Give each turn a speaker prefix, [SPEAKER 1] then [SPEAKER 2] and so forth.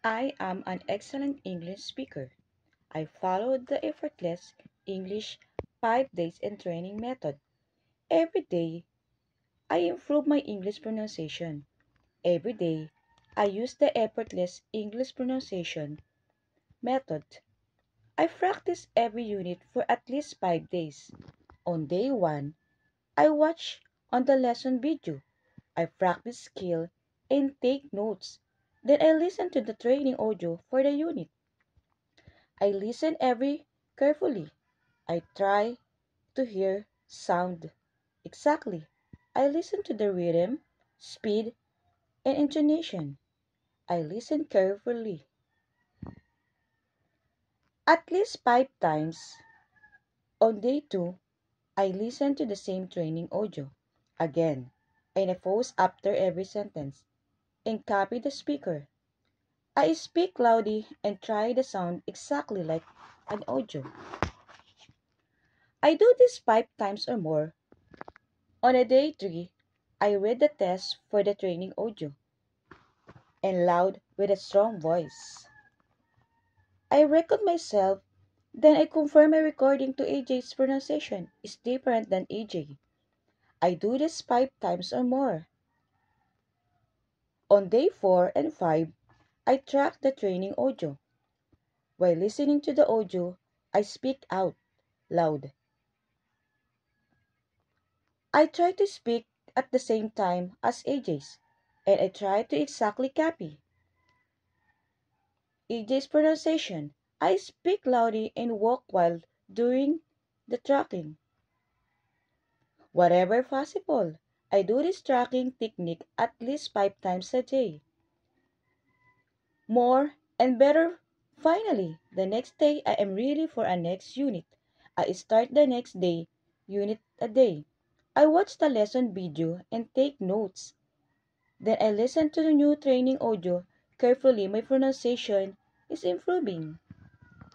[SPEAKER 1] I am an excellent English speaker. I followed the effortless English 5 days and training method. Every day, I improve my English pronunciation. Every day, I use the effortless English pronunciation method. I practice every unit for at least 5 days. On day 1, I watch on the lesson video. I practice skill and take notes. Then I listen to the training audio for the unit. I listen every carefully. I try to hear sound exactly. I listen to the rhythm, speed, and intonation. I listen carefully. At least 5 times. On day 2, I listen to the same training audio again, and I pause after every sentence and copy the speaker. I speak loudly and try the sound exactly like an audio. I do this 5 times or more. On a day 3, I read the test for the training audio and loud with a strong voice. I record myself, then I confirm my recording to AJ's pronunciation is different than AJ. I do this 5 times or more. On day 4 and 5, I track the training audio. While listening to the audio, I speak out loud. I try to speak at the same time as AJ's, and I try to exactly copy AJ's pronunciation. I speak loudly and walk while doing the tracking. Whatever possible, I do this tracking technique at least 5 times a day. More and better. Finally, the next day I am ready for a next unit. I start the next day, unit a day. I watch the lesson video and take notes. Then I listen to the new training audio carefully. My pronunciation is improving.